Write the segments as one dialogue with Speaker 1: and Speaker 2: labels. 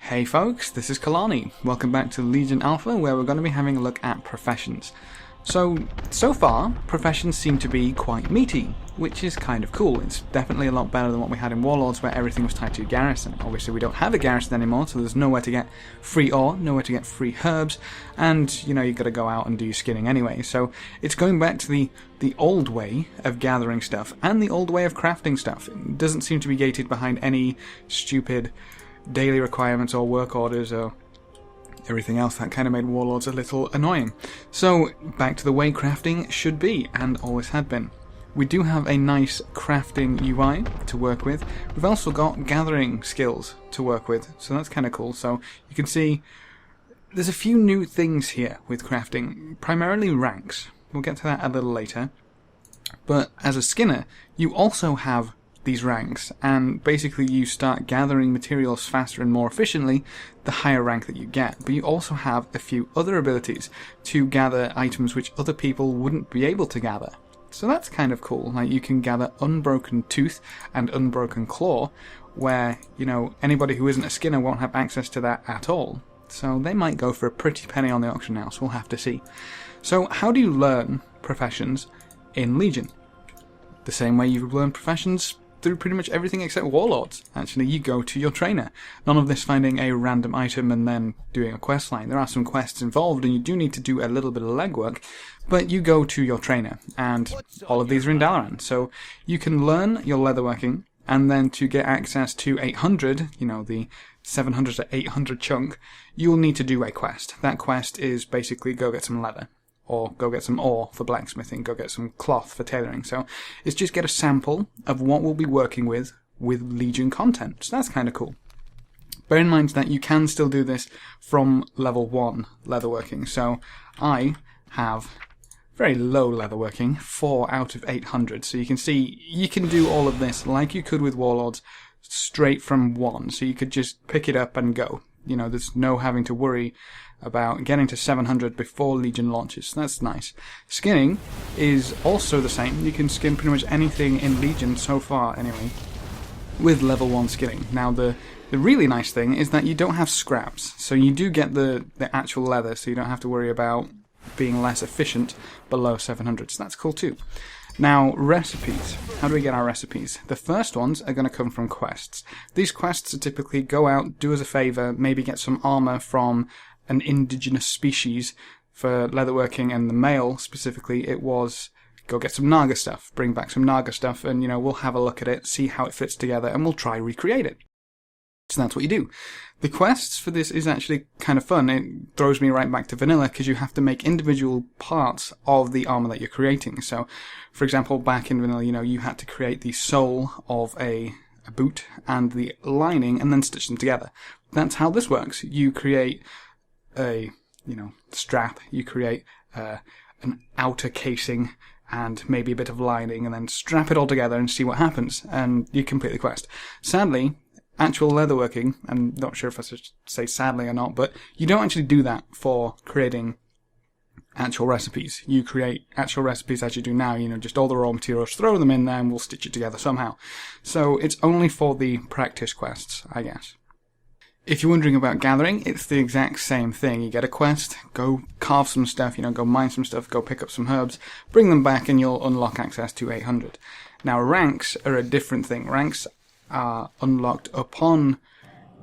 Speaker 1: Hey folks, this is Kalani. Welcome back to Legion Alpha, where we're going to be having a look at professions. So far, professions seem to be quite meaty, which is kind of cool. It's definitely a lot better than what we had in Warlords, where everything was tied to a garrison. Obviously we don't have a garrison anymore, so there's nowhere to get free ore, nowhere to get free herbs, and you've got to go out and do your skinning anyway. So it's going back to the old way of gathering stuff, and the old way of crafting stuff. It doesn't seem to be gated behind any stupid daily requirements or work orders or everything else that kind of made Warlords a little annoying. So back to the way crafting should be, and always had been. We do have a nice crafting UI to work with. We've also got gathering skills to work with, so that's kind of cool. So you can see there's a few new things here with crafting, primarily ranks. We'll get to that a little later. But as a skinner, you also have these ranks, and basically you start gathering materials faster and more efficiently the higher rank that you get. But you also have a few other abilities to gather items which other people wouldn't be able to gather. So that's kind of cool. Like, you can gather Unbroken Tooth and Unbroken Claw, where, anybody who isn't a skinner won't have access to that at all. So they might go for a pretty penny on the auction house, we'll have to see. So how do you learn professions in Legion? The same way you've learned professions through pretty much everything except Warlords. Actually, you go to your trainer. None of this finding a random item and then doing a quest line. There are some quests involved, and you do need to do a little bit of legwork, but you go to your trainer, and all of these are in Dalaran. So you can learn your leatherworking, and then to get access to 800, the 700 to 800 chunk, you'll need to do a quest. That quest is basically go get some leather, or go get some ore for blacksmithing, go get some cloth for tailoring. So it's just get a sample of what we'll be working with Legion content. So that's kind of cool. Bear in mind that you can still do this from level 1 leatherworking. So I have very low leatherworking, 4 out of 800. So you can see you can do all of this like you could with Warlords straight from 1. So you could just pick it up and go. There's no having to worry about getting to 700 before Legion launches. So that's nice. Skinning is also the same. You can skin pretty much anything in Legion so far, anyway, with level 1 skinning. Now, the really nice thing is that you don't have scraps. So you do get the actual leather, so you don't have to worry about being less efficient below 700. So that's cool too. Now, recipes. How do we get our recipes? The first ones are going to come from quests. These quests are typically go out, do us a favour, maybe get some armour from an indigenous species. For leatherworking and the male specifically, it was go get some Naga stuff, bring back some Naga stuff, and we'll have a look at it, see how it fits together, and we'll try recreate it. So that's what you do. The quests for this is actually kind of fun. It throws me right back to vanilla, because you have to make individual parts of the armor that you're creating. So, for example, back in vanilla, you had to create the sole of a boot and the lining and then stitch them together. That's how this works. You create a, strap, you create an outer casing and maybe a bit of lining, and then strap it all together and see what happens, and you complete the quest. Sadly, actual leatherworking, I'm not sure if I should say sadly or not, but you don't actually do that for creating actual recipes. You create actual recipes as you do now, just all the raw materials, throw them in there and we'll stitch it together somehow. So it's only for the practice quests, I guess. If you're wondering about gathering, it's the exact same thing. You get a quest, go carve some stuff, go mine some stuff, go pick up some herbs, bring them back, and you'll unlock access to 800. Now, ranks are a different thing. Ranks are unlocked upon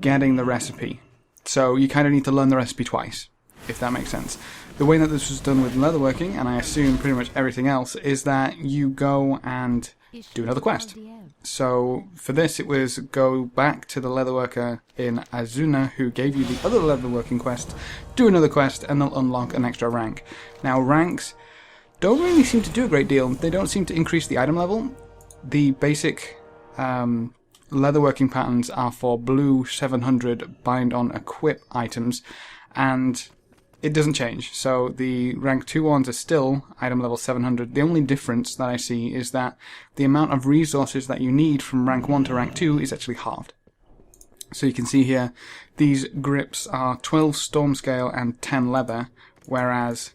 Speaker 1: getting the recipe. So you kind of need to learn the recipe twice, if that makes sense. The way that this was done with leatherworking, and I assume pretty much everything else, is that you go and do another quest. So for this, it was go back to the leatherworker in Azuna who gave you the other leatherworking quest, do another quest, and they'll unlock an extra rank. Now, ranks don't really seem to do a great deal. They don't seem to increase the item level. The basic leatherworking patterns are for blue 700 bind on equip items, and it doesn't change. So the rank 2 ones are still item level 700. The only difference that I see is that the amount of resources that you need from rank 1 to rank 2 is actually halved. So you can see here, these grips are 12 storm scale and 10 leather, whereas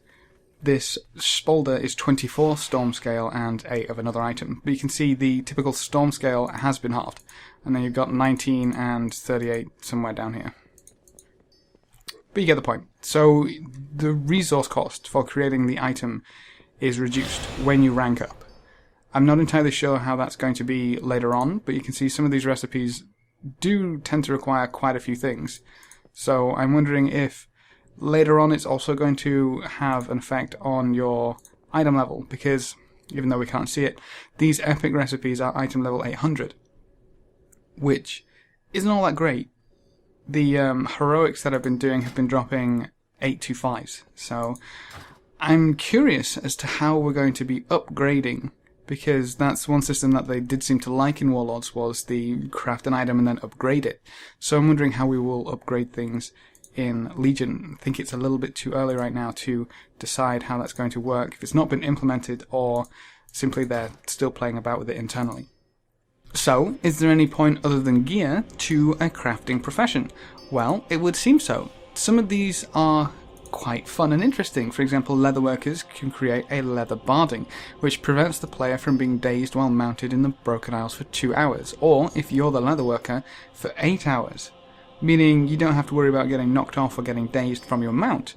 Speaker 1: this spolder is 24 storm scale and 8 of another item. But you can see the typical storm scale has been halved. And then you've got 19 and 38 somewhere down here. But you get the point. So the resource cost for creating the item is reduced when you rank up. I'm not entirely sure how that's going to be later on, but you can see some of these recipes do tend to require quite a few things. So I'm wondering if later on it's also going to have an effect on your item level, because even though we can't see it, these epic recipes are item level 800, which isn't all that great. The heroics that I've been doing have been dropping 825s, so I'm curious as to how we're going to be upgrading, because that's one system that they did seem to like in Warlords, was the craft an item and then upgrade it. So I'm wondering how we will upgrade things in Legion. I think it's a little bit too early right now to decide how that's going to work, if it's not been implemented or simply they're still playing about with it internally. So, is there any point other than gear to a crafting profession? Well, it would seem so. Some of these are quite fun and interesting. For example, leatherworkers can create a leather barding, which prevents the player from being dazed while mounted in the Broken Isles for 2 hours, or, if you're the leatherworker, for 8 hours. Meaning you don't have to worry about getting knocked off or getting dazed from your mount,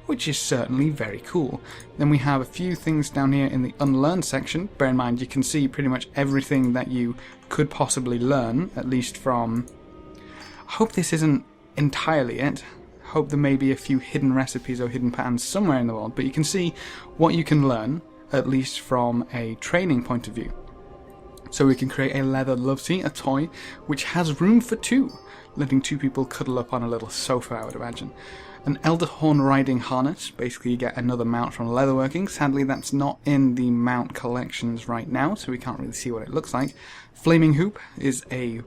Speaker 1: which is certainly very cool. Then we have a few things down here in the unlearned section. Bear in mind, you can see pretty much everything that you could possibly learn, at least from... I hope this isn't entirely it. I hope there may be a few hidden recipes or hidden patterns somewhere in the world, but you can see what you can learn, at least from a training point of view. So we can create a leather loveseat, a toy, which has room for 2, letting 2 people cuddle up on a little sofa, I would imagine. An Elderhorn riding harness, basically you get another mount from Leatherworking. Sadly, that's not in the mount collections right now, so we can't really see what it looks like. Flaming Hoop is a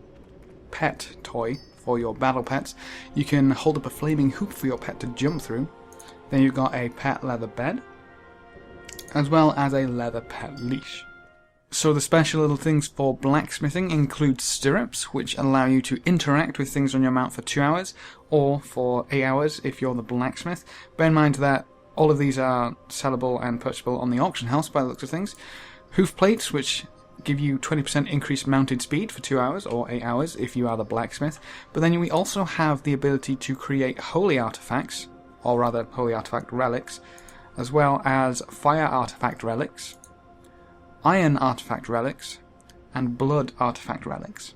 Speaker 1: pet toy for your battle pets. You can hold up a flaming hoop for your pet to jump through. Then you've got a pet leather bed, as well as a leather pet leash. So the special little things for blacksmithing include stirrups, which allow you to interact with things on your mount for 2 hours, or for 8 hours if you're the blacksmith. Bear in mind that all of these are sellable and purchasable on the auction house by the looks of things. Hoof plates, which give you 20% increased mounted speed for 2 hours, or 8 hours if you are the blacksmith. But then we also have the ability to create holy artifacts, or rather holy artifact relics, as well as fire artifact relics, iron artifact relics, and blood artifact relics.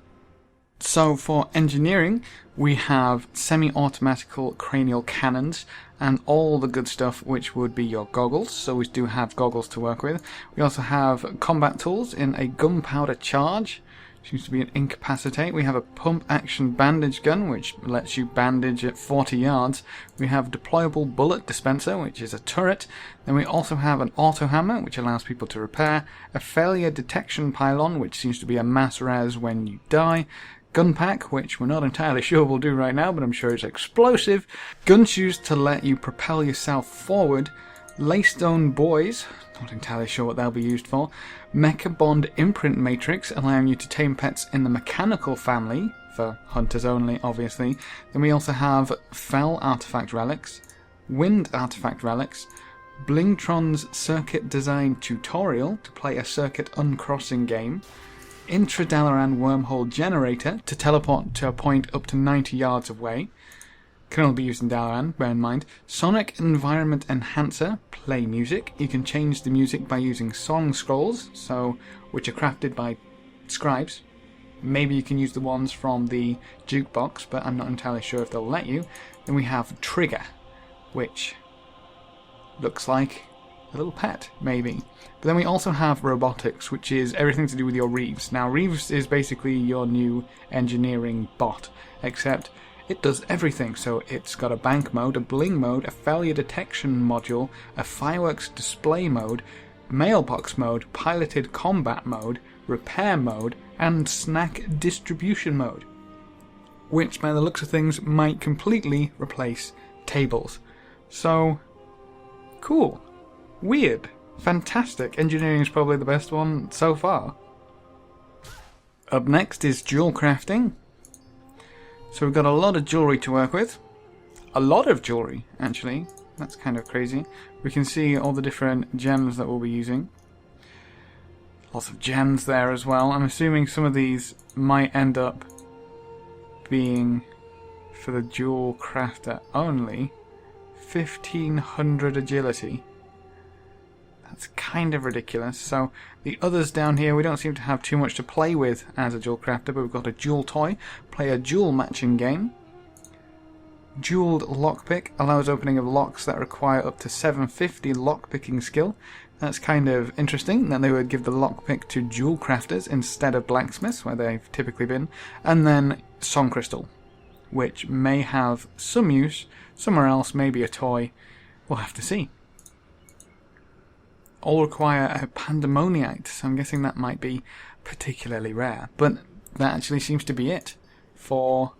Speaker 1: So for engineering, we have semi-automatical cranial cannons and all the good stuff, which would be your goggles. So we do have goggles to work with. We also have combat tools in a gunpowder charge, seems to be an incapacitate. We have a pump action bandage gun, which lets you bandage at 40 yards. We have deployable bullet dispenser, which is a turret. Then we also have an auto hammer, which allows people to repair. A failure detection pylon, which seems to be a mass res when you die. Gun pack, which we're not entirely sure we'll do right now, but I'm sure it's explosive. Gun shoes to let you propel yourself forward. Laystone buoys, not entirely sure what they'll be used for. Mecha Bond imprint matrix, allowing you to tame pets in the mechanical family, for hunters only, obviously. Then we also have Fell artifact relics, Wind artifact relics, Blingtron's circuit design tutorial to play a circuit uncrossing game, Intra-Dalaran wormhole generator to teleport to a point up to 90 yards away. Can only be used in Dalaran, bear in mind. Sonic Environment Enhancer, play music. You can change the music by using song scrolls, which are crafted by scribes. Maybe you can use the ones from the jukebox, but I'm not entirely sure if they'll let you. Then we have Trigger, which looks like a little pet, maybe. But then we also have Robotics, which is everything to do with your Reeves. Now, Reeves is basically your new engineering bot, except it does everything. So it's got a bank mode, a bling mode, a failure detection module, a fireworks display mode, mailbox mode, piloted combat mode, repair mode, and snack distribution mode, which by the looks of things might completely replace tables. So, cool. Weird. Fantastic. Engineering is probably the best one so far. Up next is jewel crafting. So we've got a lot of jewellery to work with. A lot of jewellery, actually. That's kind of crazy. We can see all the different gems that we'll be using. Lots of gems there as well. I'm assuming some of these might end up being for the jewel crafter only. 1500 agility. That's kind of ridiculous. So the others down here, we don't seem to have too much to play with as a jewel crafter, but we've got a jewel toy, play a jewel matching game. Jeweled lockpick allows opening of locks that require up to 750 lockpicking skill. That's kind of interesting that they would give the lockpick to jewel crafters instead of blacksmiths, where they've typically been. And then song crystal, which may have some use somewhere else, maybe a toy. We'll have to see. All require a pandemoniite, so I'm guessing that might be particularly rare. But that actually seems to be it for...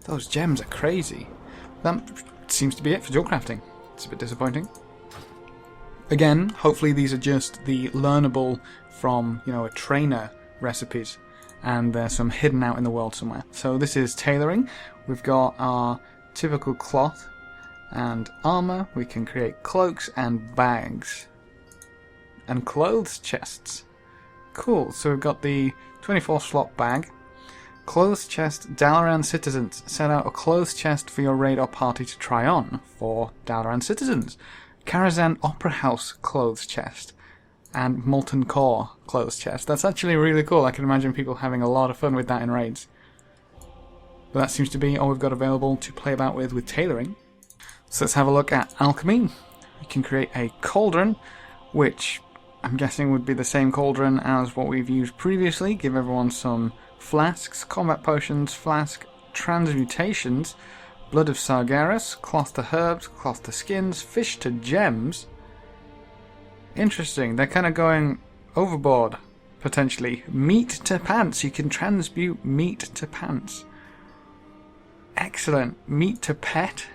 Speaker 1: Those gems are crazy. That seems to be it for jewel crafting. It's a bit disappointing. Again, hopefully these are just the learnable from, a trainer recipes, and there's some hidden out in the world somewhere. So this is tailoring. We've got our typical cloth and armor. We can create cloaks and bags. And clothes chests. Cool, so we've got the 24 slot bag. Clothes chest, Dalaran citizens. Set out a clothes chest for your raid or party to try on for Dalaran citizens. Karazhan Opera House clothes chest. And Molten Core clothes chest. That's actually really cool. I can imagine people having a lot of fun with that in raids. But that seems to be all we've got available to play about with tailoring. So let's have a look at Alchemy. We can create a cauldron, which I'm guessing would be the same cauldron as what we've used previously. Give everyone some flasks, combat potions, flask, transmutations, blood of Sargeras, cloth to herbs, cloth to skins, fish to gems. Interesting, they're kind of going overboard, potentially. Meat to pants, you can transmute meat to pants. Excellent. Meat to pet.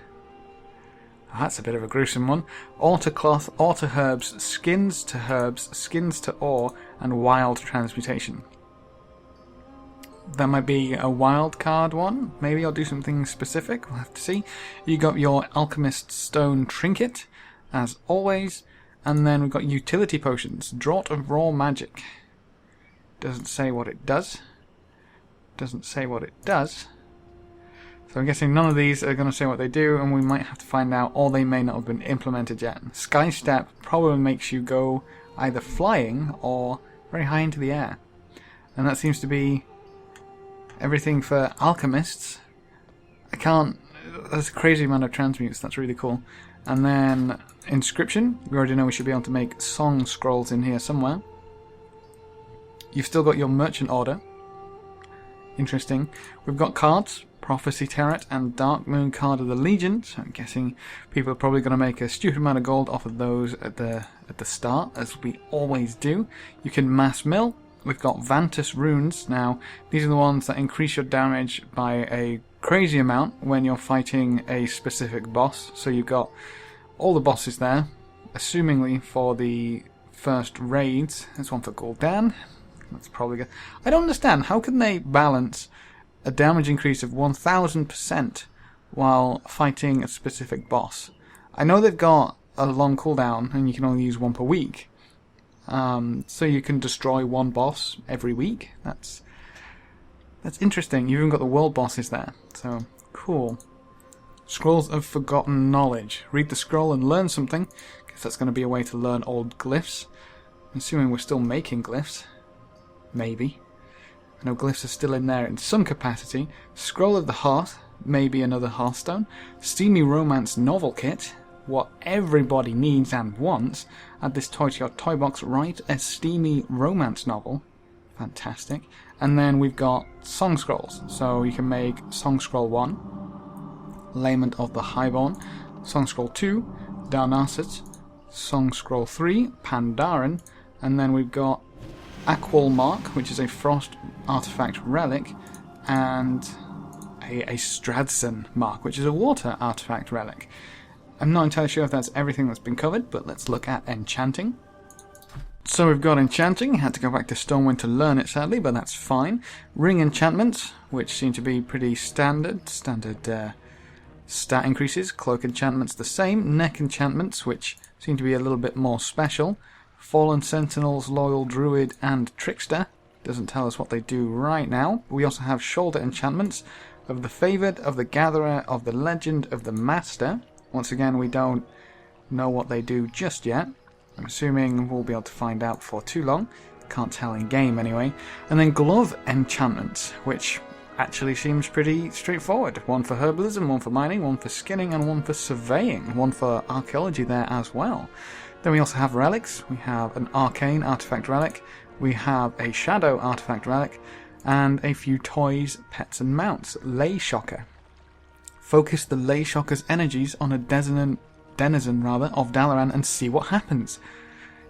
Speaker 1: Oh, that's a bit of a gruesome one. Ore to cloth, ore to herbs, skins to ore, and wild transmutation. That might be a wild card one. Maybe I'll do something specific. We'll have to see. You got your Alchemist Stone Trinket, as always. And then we've got utility potions. Draught of Raw Magic. Doesn't say what it does. Doesn't say what it does. So I'm guessing none of these are going to say what they do, and we might have to find out, or they may not have been implemented yet. Sky Step probably makes you go either flying or very high into the air. And that seems to be everything for alchemists. There's a crazy amount of transmutes, that's really cool. And then inscription, we already know we should be able to make song scrolls in here somewhere. You've still got your merchant order. Interesting. We've got cards, Prophecy Tarot and Dark Moon Card of the Legion. So I'm guessing people are probably going to make a stupid amount of gold off of those at the start, as we always do. You can mass mill. We've got Vantus Runes. Now, these are the ones that increase your damage by a crazy amount when you're fighting a specific boss. So you've got all the bosses there, assumingly for the first raids. There's one for Gul'dan. That's probably good. I don't understand. How can they balance a damage increase of 1000% while fighting a specific boss? I know they've got a long cooldown and you can only use one per week. So you can destroy one boss every week. That's interesting. You've even got the world bosses there. So, cool. Scrolls of Forgotten Knowledge. Read the scroll and learn something. Guess that's going to be a way to learn old glyphs. I'm assuming we're still making glyphs. Maybe. I know glyphs are still in there in some capacity. Scroll of the Hearth. Maybe another Hearthstone. Steamy Romance Novel Kit. What everybody needs and wants. Add this toy to your toy box. Write a steamy romance novel. Fantastic. And then we've got song scrolls. So you can make Song Scroll 1, Lament of the Highborn, Song Scroll 2, Darnasset, Song Scroll 3, Pandaren, and then we've got Aqual Mark, which is a frost artifact relic, and a Stradson Mark, which is a water artifact relic. I'm not entirely sure if that's everything that's been covered, but let's look at Enchanting. So we've got Enchanting. Had to go back to Stormwind to learn it, sadly, but that's fine. Ring enchantments, which seem to be pretty standard stat increases. Cloak enchantments the same. Neck enchantments, which seem to be a little bit more special. Fallen Sentinels, Loyal Druid, and Trickster. Doesn't tell us what they do right now. We also have shoulder enchantments. of the Favoured, of the Gatherer, of the Legend, of the Master. Once again, we don't know what they do just yet. I'm assuming we'll be able to find out before too long. Can't tell in game anyway. And then Glove Enchantment, which actually seems pretty straightforward. One for herbalism, one for mining, one for skinning, and one for surveying. One for archaeology there as well. Then we also have relics. We have an arcane artifact relic. We have a shadow artifact relic. And a few toys, pets, and mounts. Ley Shocker. Focus the Ley Shocker's energies on a denizen of Dalaran and see what happens.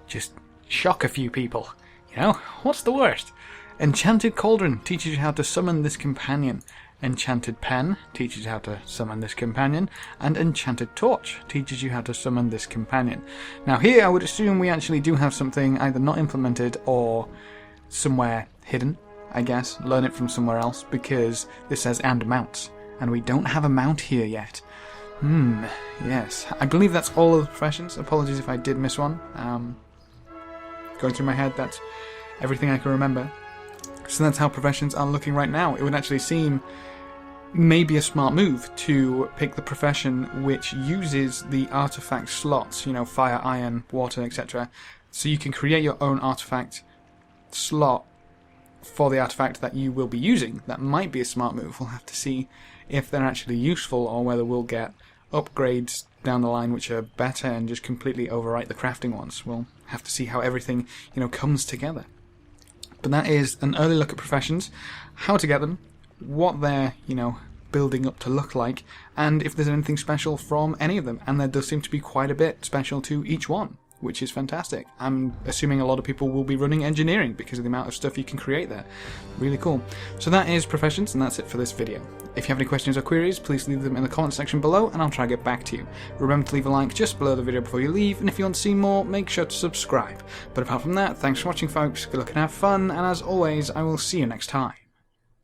Speaker 1: Just shock a few people. You know, what's the worst? Enchanted Cauldron teaches you how to summon this companion. Enchanted Pen teaches you how to summon this companion. And Enchanted Torch teaches you how to summon this companion. Now here I would assume we actually do have something either not implemented or somewhere hidden, I guess. Learn it from somewhere else, because this says and mounts. And we don't have a mount here yet. Yes. I believe that's all of the professions. Apologies if I did miss one. Going through my head, that's everything I can remember. So that's how professions are looking right now. It would actually seem maybe a smart move to pick the profession which uses the artifact slots, you know, fire, iron, water, etc. So you can create your own artifact slot for the artifact that you will be using. That might be a smart move. We'll have to see if they're actually useful or whether we'll get upgrades down the line which are better and just completely overwrite the crafting ones. We'll have to see how everything, you know, comes together. But that is an early look at professions, how to get them, what they're, you know, building up to look like, and if there's anything special from any of them. And there does seem to be quite a bit special to each one, which is fantastic. I'm assuming a lot of people will be running engineering because of the amount of stuff you can create there. Really cool. So that is professions, and that's it for this video. If you have any questions or queries, please leave them in the comment section below and I'll try to get back to you. Remember to leave a like just below the video before you leave, and if you want to see more, make sure to subscribe. But apart from that, thanks for watching folks, good luck and have fun, and as always, I will see you next time.